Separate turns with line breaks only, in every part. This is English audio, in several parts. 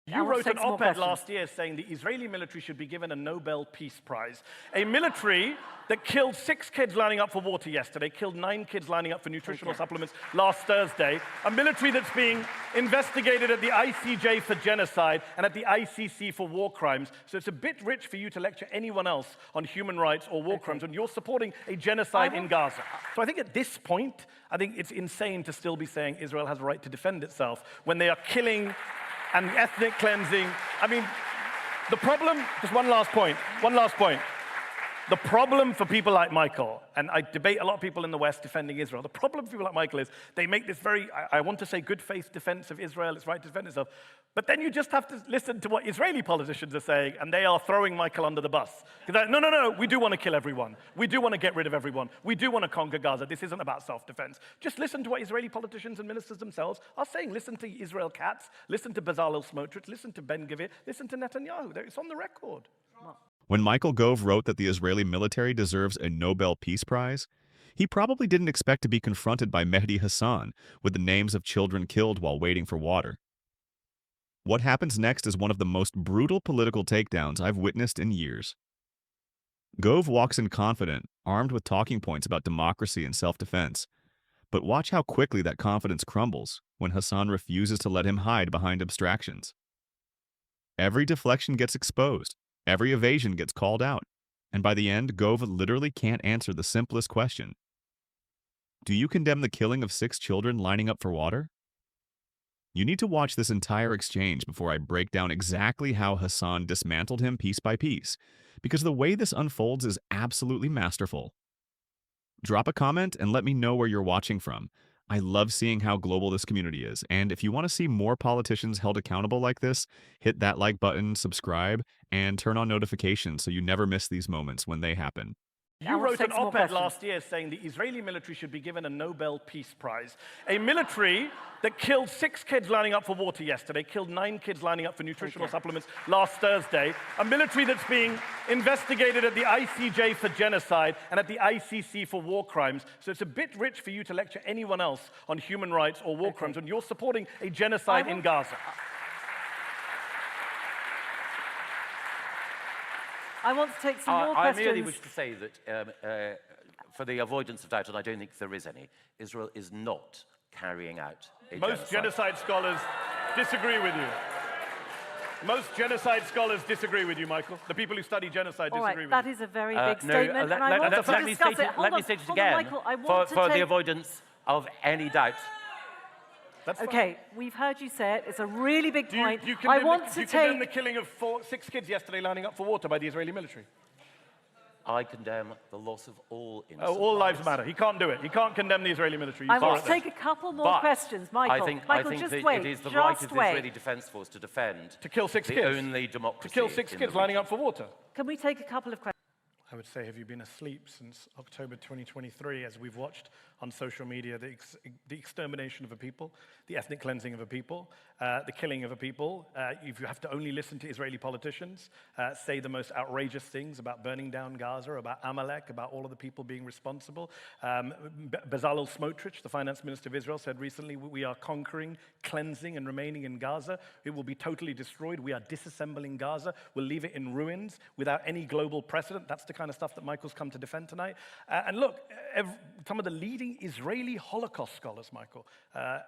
You wrote an op-ed last year saying the Israeli military should be given a Nobel Peace Prize. A military that killed 6 kids lining up for water yesterday, killed 9 kids lining up for nutritional supplements last Thursday. A military that's being investigated at the ICJ for genocide and at the ICC for war crimes. So it's a bit rich for you to lecture anyone else on human rights or war crimes when you're supporting a genocide in Gaza. So I think at this point, I think it's insane to still be saying Israel has a right to defend itself when they are killing and ethnic cleansing. I mean, the problem, just one last point. The problem for people like Michael, and I debate a lot of people in the West defending Israel, the problem for people like Michael is they make this very, I want to say good faith defense of Israel, its right to defend itself, but then you just have to listen to what Israeli politicians are saying, and they are throwing Michael under the bus. Like, no, we do want to kill everyone. We do want to get rid of everyone. We do want to conquer Gaza. This isn't about self-defense. Just listen to what Israeli politicians and ministers themselves are saying. Listen to Israel Katz, listen to Bezalel Smotrich, listen to Ben Gvir, listen to Netanyahu. It's on the record.
When Michael Gove wrote that the Israeli military deserves a Nobel Peace Prize, he probably didn't expect to be confronted by Mehdi Hassan with the names of children killed while waiting for water. What happens next is one of the most brutal political takedowns I've witnessed in years. Gove walks in confident, armed with talking points about democracy and self-defense. But watch how quickly that confidence crumbles when Hassan refuses to let him hide behind abstractions. Every deflection gets exposed. Every evasion gets called out, and by the end, Gove literally can't answer the simplest question. Do you condemn the killing of 6 children lining up for water? You need to watch this entire exchange before I break down exactly how Hassan dismantled him piece by piece, because the way this unfolds is absolutely masterful. Drop a comment and let me know where you're watching from. I love seeing how global this community is, and if you want to see more politicians held accountable like this, hit that like button, subscribe, and turn on notifications so you never miss these moments when they happen.
You wrote an op-ed last year saying the Israeli military should be given a Nobel Peace Prize. A military that killed 6 kids lining up for water yesterday, killed 9 kids lining up for nutritional supplements last Thursday. A military that's being investigated at the ICJ for genocide and at the ICC for war crimes. So it's a bit rich for you to lecture anyone else on human rights or war crimes when you're supporting a genocide in Gaza.
I want to take some more questions.
I merely wish to say that, for the avoidance of doubt, and I don't think there is any, Israel is not carrying out a genocide.
Most genocide scholars disagree with you. Most genocide scholars disagree with you, Michael. The people who study genocide disagree with you.
That is a very big statement, and I want to discuss it.
Let me state it again, for the avoidance of any doubt.
Okay, we've heard you say it. It's a really big point.
Do you condemn the killing of 6 kids yesterday lining up for water by the Israeli military?
I condemn the loss of all innocent
lives. All lives matter. He can't do it. He can't condemn the Israeli military.
I want to take a couple more questions, Michael.
I think
just
that
wait.
it is the right of the Israeli Defense Force to defend
to kill 6 kids.
The only democracy.
To kill 6 kids lining up for water.
Can we take a couple of questions?
I would say, have you been asleep since October 2023 as we've watched on social media the extermination of a people, the ethnic cleansing of a people, the killing of a people? If you have to only listen to Israeli politicians say the most outrageous things about burning down Gaza, about Amalek, about all of the people being responsible. Bezalel Smotrich, the finance minister of Israel, said recently, we are conquering, cleansing, and remaining in Gaza. It will be totally destroyed. We are disassembling Gaza. We'll leave it in ruins without any global precedent. That's the kind of stuff that Michael's come to defend tonight. And look, some of the leading Israeli Holocaust scholars, Michael,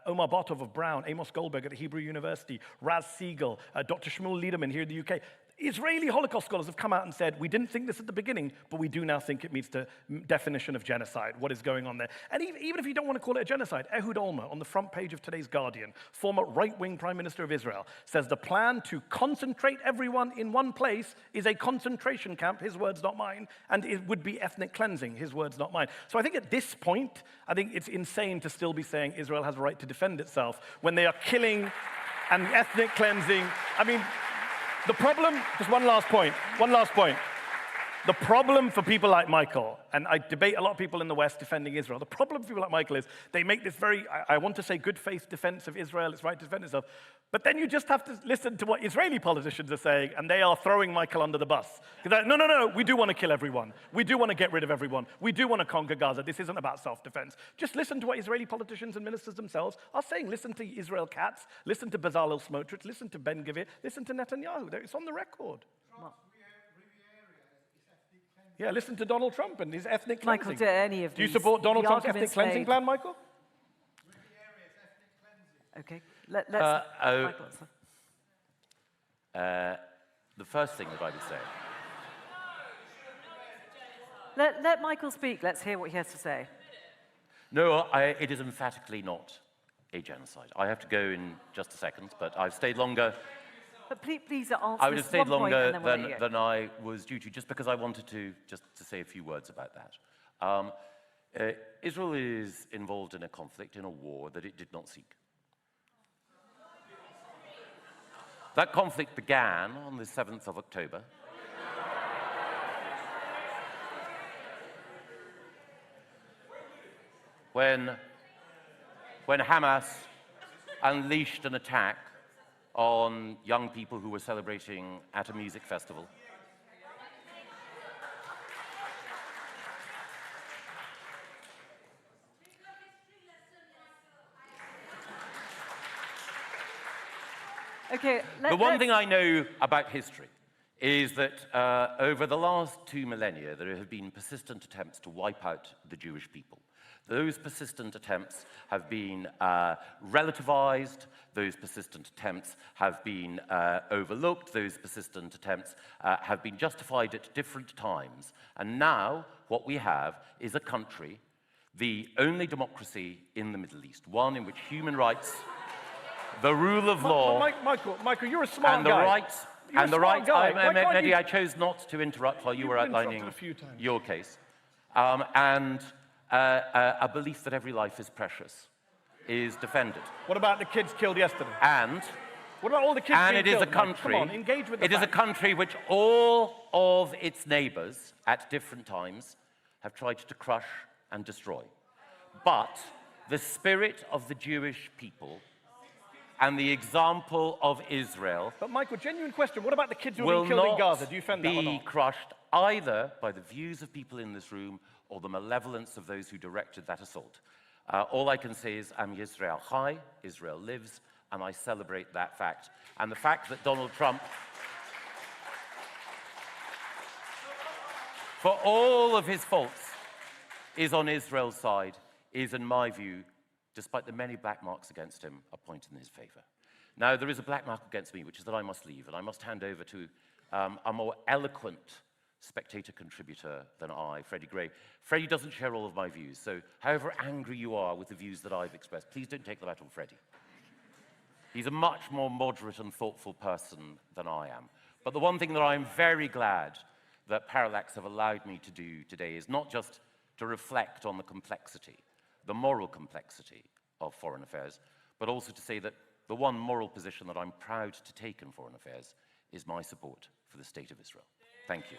Omar Bartov of Brown, Amos Goldberg at Hebrew University, Raz Siegel, Dr. Shmuel Liederman here in the UK. Israeli Holocaust scholars have come out and said, we didn't think this at the beginning, but we do now think it meets the definition of genocide, what is going on there. And even if you don't want to call it a genocide, Ehud Olmert, on the front page of today's Guardian, former right-wing Prime Minister of Israel, says the plan to concentrate everyone in one place is a concentration camp, his words, not mine, and it would be ethnic cleansing, his words, not mine. So I think at this point, I think it's insane to still be saying Israel has a right to defend itself when they are killing and ethnic cleansing. I mean, the problem, just one last point. The problem for people like Michael, and I debate a lot of people in the West defending Israel, the problem for people like Michael is they make this very, I want to say, good faith defense of Israel, its right to defend itself, but then you just have to listen to what Israeli politicians are saying, and they are throwing Michael under the bus. Like, no, we do want to kill everyone. We do want to get rid of everyone. We do want to conquer Gaza. This isn't about self-defense. Just listen to what Israeli politicians and ministers themselves are saying. Listen to Israel Katz, listen to Bezalel Smotrich, listen to Ben Gvir, listen to Netanyahu. It's on the record. Yeah, listen to Donald Trump and his ethnic cleansing.
Michael, do any of these?
Do you support Donald Trump's ethnic
arguments
cleansing
made-
plan, Michael?
Okay, let's... Michael answer.
The first thing that I would say,
Let Michael speak. Let's hear what he has to say.
no, it is emphatically not a genocide. I have to go in just a second, but I've stayed longer.
But please answer
I would have
this
stayed
one point
longer
and then we'll let you go.
than I was due to, just because I wanted to say a few words about that. Israel is involved in a conflict, in a war that it did not seek. That conflict began on the 7th of October. When Hamas unleashed an attack on young people who were celebrating at a music festival.
Okay,
The one thing I know about history is that over the last 2 millennia, there have been persistent attempts to wipe out the Jewish people. Those persistent attempts have been relativized, those persistent attempts have been overlooked, those persistent attempts have been justified at different times. And now what we have is a country, the only democracy in the Middle East, one in which human rights, the rule of law,
Michael, you're a smart
and the
guy.
rights,
You're
and
a
the
smart
rights,
guy. Why can't
Mehdi,
you-
I chose not to interrupt while you were
You've been
outlining
interrupted a few times.
your case. And a belief that every life is precious is defended.
What about the kids killed yesterday?
And
What about all the kids being
it is
killed,
a
Mike?
country,
Come on, engage with the
it is a
facts.
country which all of its neighbors at different times have tried to crush and destroy. But the spirit of the Jewish people and the example of Israel
But Michael, genuine question. What about the kids who are
will
being killed in
not
Gaza? Do you defend that or
be
not?
crushed either by the views of people in this room or the malevolence of those who directed that assault. All I can say is, Am Yisrael Chai, Israel lives, and I celebrate that fact. And the fact that Donald Trump, for all of his faults, is on Israel's side, is, in my view, despite the many black marks against him, a point in his favor. Now, there is a black mark against me, which is that I must leave, and I must hand over to a more eloquent spectator contributor than I, Freddie Gray. Freddie doesn't share all of my views, so however angry you are with the views that I've expressed, please don't take them out on Freddie. He's a much more moderate and thoughtful person than I am. But the one thing that I'm very glad that Parallax have allowed me to do today is not just to reflect on the complexity, the moral complexity of foreign affairs, but also to say that the one moral position that I'm proud to take in foreign affairs is my support for the State of Israel. Thank you.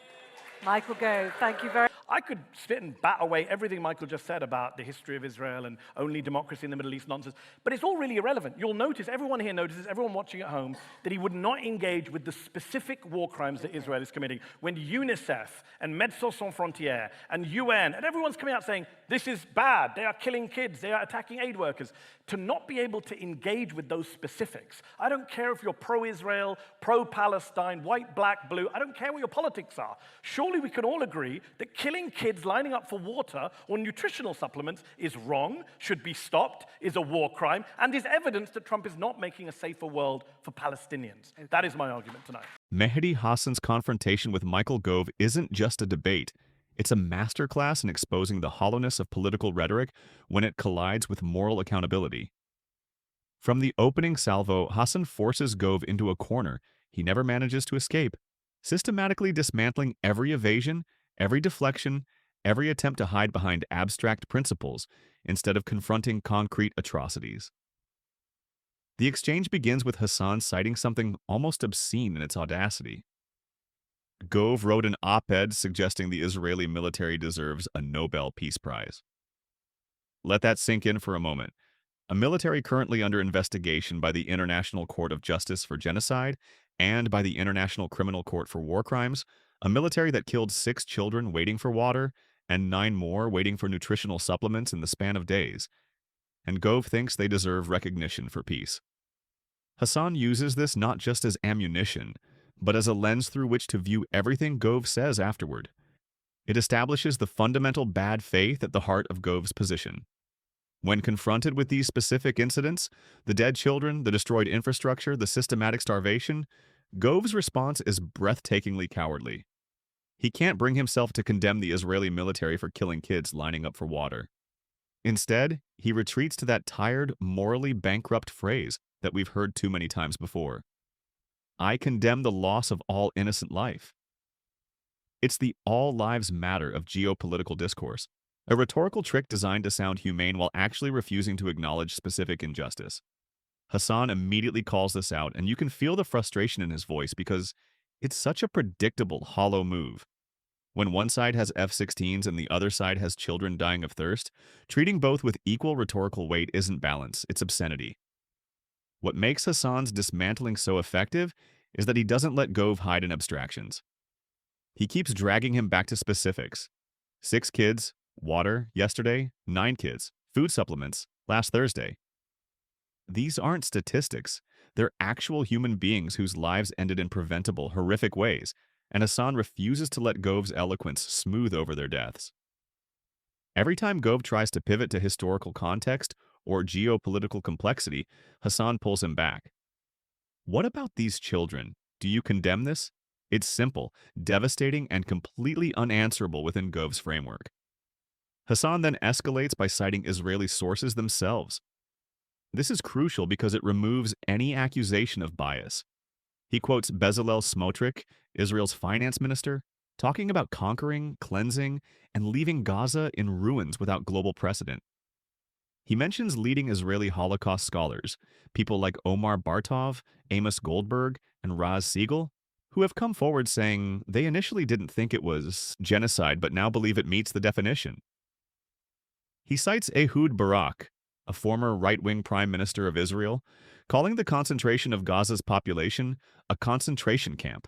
Michael Gove, thank you very
I could sit and bat away everything Michael just said about the history of Israel and only democracy in the Middle East nonsense, but it's all really irrelevant. You'll notice, everyone here notices, everyone watching at home, that he would not engage with the specific war crimes that Israel is committing. When UNICEF and Médecins Sans Frontières and UN and everyone's coming out saying, this is bad, they are killing kids, they are attacking aid workers, to not be able to engage with those specifics. I don't care if you're pro-Israel, pro-Palestine, white, black, blue, I don't care what your politics are. Surely we can all agree that killing kids lining up for water or nutritional supplements is wrong, should be stopped, is a war crime, and is evidence that Trump is not making a safer world for Palestinians. Okay. That is my argument tonight.
Mehdi Hassan's confrontation with Michael Gove isn't just a debate. It's a masterclass in exposing the hollowness of political rhetoric when it collides with moral accountability. From the opening salvo, Hassan forces Gove into a corner he never manages to escape, systematically dismantling every evasion, every deflection, every attempt to hide behind abstract principles instead of confronting concrete atrocities. The exchange begins with Hassan citing something almost obscene in its audacity. Gove wrote an op-ed suggesting the Israeli military deserves a Nobel Peace Prize. Let that sink in for a moment. A military currently under investigation by the International Court of Justice for Genocide and by the International Criminal Court for War Crimes, a military that killed 6 children waiting for water and 9 more waiting for nutritional supplements in the span of days. And Gove thinks they deserve recognition for peace. Hassan uses this not just as ammunition, but as a lens through which to view everything Gove says afterward. It establishes the fundamental bad faith at the heart of Gove's position. When confronted with these specific incidents, the dead children, the destroyed infrastructure, the systematic starvation, Gove's response is breathtakingly cowardly. He can't bring himself to condemn the Israeli military for killing kids lining up for water. Instead, he retreats to that tired, morally bankrupt phrase that we've heard too many times before. I condemn the loss of all innocent life. It's the all lives matter of geopolitical discourse, a rhetorical trick designed to sound humane while actually refusing to acknowledge specific injustice. Hassan immediately calls this out, and you can feel the frustration in his voice because it's such a predictable, hollow move. When one side has F-16s and the other side has children dying of thirst, treating both with equal rhetorical weight isn't balance, it's obscenity. What makes Hassan's dismantling so effective is that he doesn't let Gove hide in abstractions. He keeps dragging him back to specifics. 6 kids, water, yesterday, 9 kids, food supplements, last Thursday. These aren't statistics. They're actual human beings whose lives ended in preventable, horrific ways, and Hassan refuses to let Gove's eloquence smooth over their deaths. Every time Gove tries to pivot to historical context or geopolitical complexity, Hassan pulls him back. What about these children? Do you condemn this? It's simple, devastating, and completely unanswerable within Gove's framework. Hassan then escalates by citing Israeli sources themselves. This is crucial because it removes any accusation of bias. He quotes Bezalel Smotrich, Israel's finance minister, talking about conquering, cleansing, and leaving Gaza in ruins without global precedent. He mentions leading Israeli Holocaust scholars, people like Omar Bartov, Amos Goldberg, and Raz Siegel, who have come forward saying they initially didn't think it was genocide but now believe it meets the definition. He cites Ehud Barak, a former right-wing prime minister of Israel, calling the concentration of Gaza's population a concentration camp,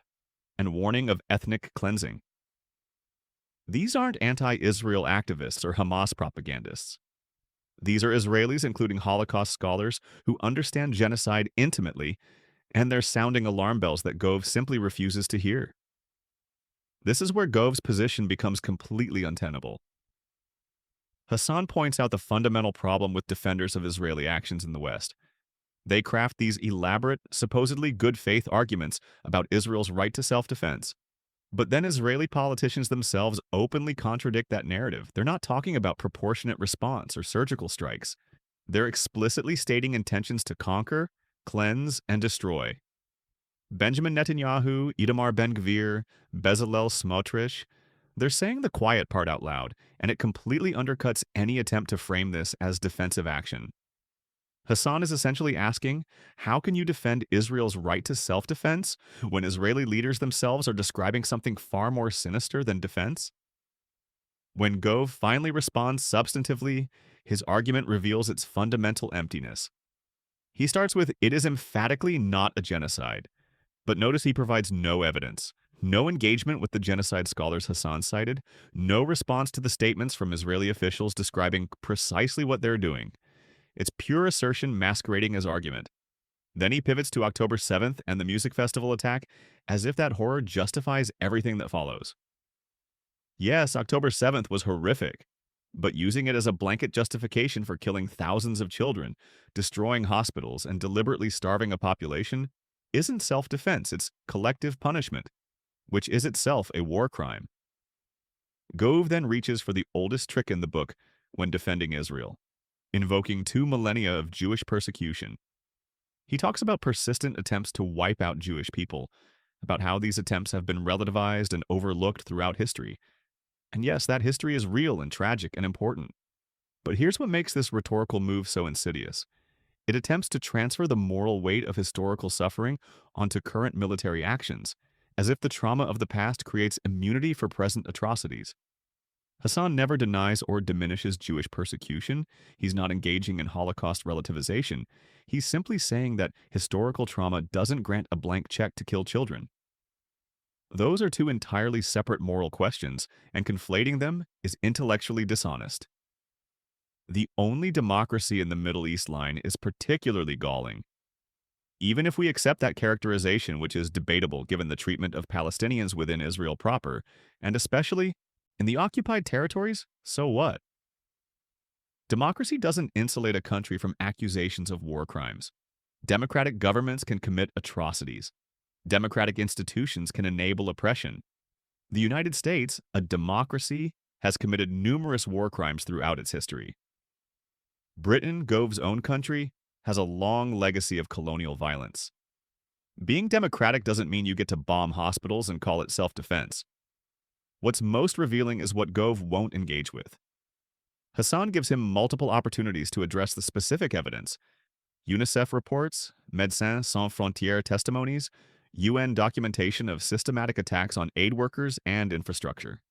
and warning of ethnic cleansing. These aren't anti-Israel activists or Hamas propagandists. These are Israelis, including Holocaust scholars, who understand genocide intimately, and they're sounding alarm bells that Gove simply refuses to hear. This is where Gove's position becomes completely untenable. Hassan points out the fundamental problem with defenders of Israeli actions in the West. They craft these elaborate, supposedly good faith arguments about Israel's right to self-defense. But then Israeli politicians themselves openly contradict that narrative. They're not talking about proportionate response or surgical strikes. They're explicitly stating intentions to conquer, cleanse, and destroy. Benjamin Netanyahu, Itamar Ben-Gvir, Bezalel Smotrich, they're saying the quiet part out loud, and it completely undercuts any attempt to frame this as defensive action. Hassan is essentially asking, how can you defend Israel's right to self-defense when Israeli leaders themselves are describing something far more sinister than defense? When Gove finally responds substantively, his argument reveals its fundamental emptiness. He starts with, it is emphatically not a genocide. But notice he provides no evidence, no engagement with the genocide scholars Hassan cited, no response to the statements from Israeli officials describing precisely what they're doing. It's pure assertion masquerading as argument. Then he pivots to October 7th and the music festival attack as if that horror justifies everything that follows. Yes, October 7th was horrific, but using it as a blanket justification for killing thousands of children, destroying hospitals, and deliberately starving a population isn't self-defense, it's collective punishment, which is itself a war crime. Gove then reaches for the oldest trick in the book when defending Israel, invoking 2 millennia of Jewish persecution. He talks about persistent attempts to wipe out Jewish people, about how these attempts have been relativized and overlooked throughout history. And yes, that history is real and tragic and important. But here's what makes this rhetorical move so insidious. It attempts to transfer the moral weight of historical suffering onto current military actions, as if the trauma of the past creates immunity for present atrocities. Hassan never denies or diminishes Jewish persecution. He's not engaging in Holocaust relativization. He's simply saying that historical trauma doesn't grant a blank check to kill children. Those are two entirely separate moral questions, and conflating them is intellectually dishonest. The only democracy in the Middle East line is particularly galling. Even if we accept that characterization, which is debatable given the treatment of Palestinians within Israel proper, and especially in the occupied territories, so what? Democracy doesn't insulate a country from accusations of war crimes. Democratic governments can commit atrocities. Democratic institutions can enable oppression. The United States, a democracy, has committed numerous war crimes throughout its history. Britain, Gove's own country, has a long legacy of colonial violence. Being democratic doesn't mean you get to bomb hospitals and call it self-defense. What's most revealing is what Gove won't engage with. Hassan gives him multiple opportunities to address the specific evidence: UNICEF reports, Médecins Sans Frontières testimonies, UN documentation of systematic attacks on aid workers and infrastructure.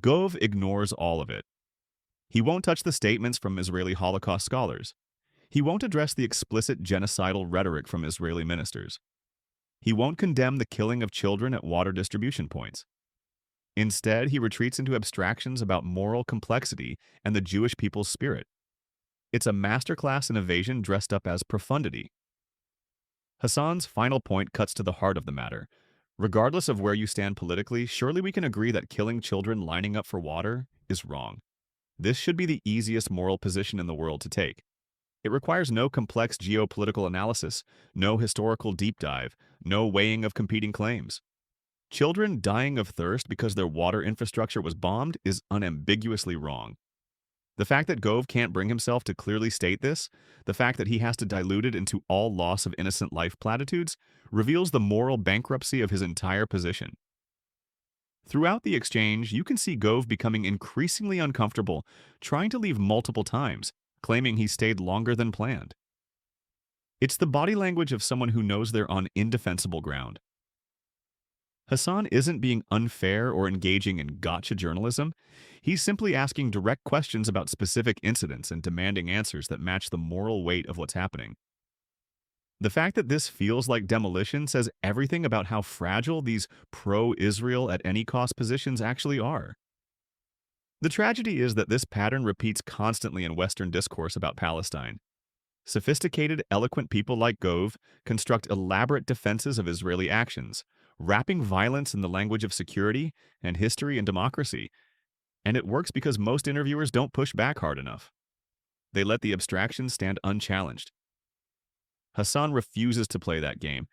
Gove ignores all of it. He won't touch the statements from Israeli Holocaust scholars. He won't address the explicit genocidal rhetoric from Israeli ministers. He won't condemn the killing of children at water distribution points. Instead, he retreats into abstractions about moral complexity and the Jewish people's spirit. It's a masterclass in evasion dressed up as profundity. Hassan's final point cuts to the heart of the matter. Regardless of where you stand politically, surely we can agree that killing children lining up for water is wrong. This should be the easiest moral position in the world to take. It requires no complex geopolitical analysis, no historical deep dive, no weighing of competing claims. Children dying of thirst because their water infrastructure was bombed is unambiguously wrong. The fact that Gove can't bring himself to clearly state this, the fact that he has to dilute it into all loss of innocent life platitudes, reveals the moral bankruptcy of his entire position. Throughout the exchange, you can see Gove becoming increasingly uncomfortable, trying to leave multiple times, claiming he stayed longer than planned. It's the body language of someone who knows they're on indefensible ground. Hassan isn't being unfair or engaging in gotcha journalism. He's simply asking direct questions about specific incidents and demanding answers that match the moral weight of what's happening. The fact that this feels like demolition says everything about how fragile these pro-Israel at any cost positions actually are. The tragedy is that this pattern repeats constantly in Western discourse about Palestine. Sophisticated, eloquent people like Gove construct elaborate defenses of Israeli actions, wrapping violence in the language of security and history and democracy. And it works because most interviewers don't push back hard enough. They let the abstractions stand unchallenged. Hassan refuses to play that game,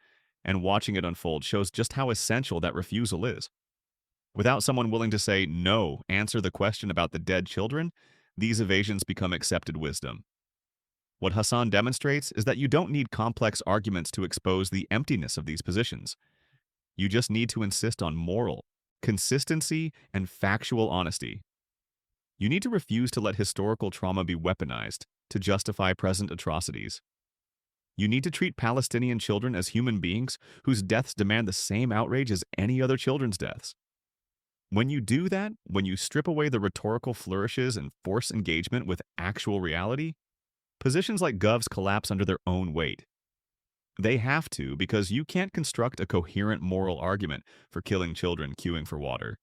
and watching it unfold shows just how essential that refusal is. Without someone willing to say, no, answer the question about the dead children, these evasions become accepted wisdom. What Hassan demonstrates is that you don't need complex arguments to expose the emptiness of these positions. You just need to insist on moral, consistency, and factual honesty. You need to refuse to let historical trauma be weaponized to justify present atrocities. You need to treat Palestinian children as human beings whose deaths demand the same outrage as any other children's deaths. When you do that, when you strip away the rhetorical flourishes and force engagement with actual reality, positions like Gove's collapse under their own weight. They have to, because you can't construct a coherent moral argument for killing children queuing for water.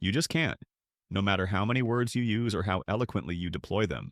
You just can't, no matter how many words you use or how eloquently you deploy them.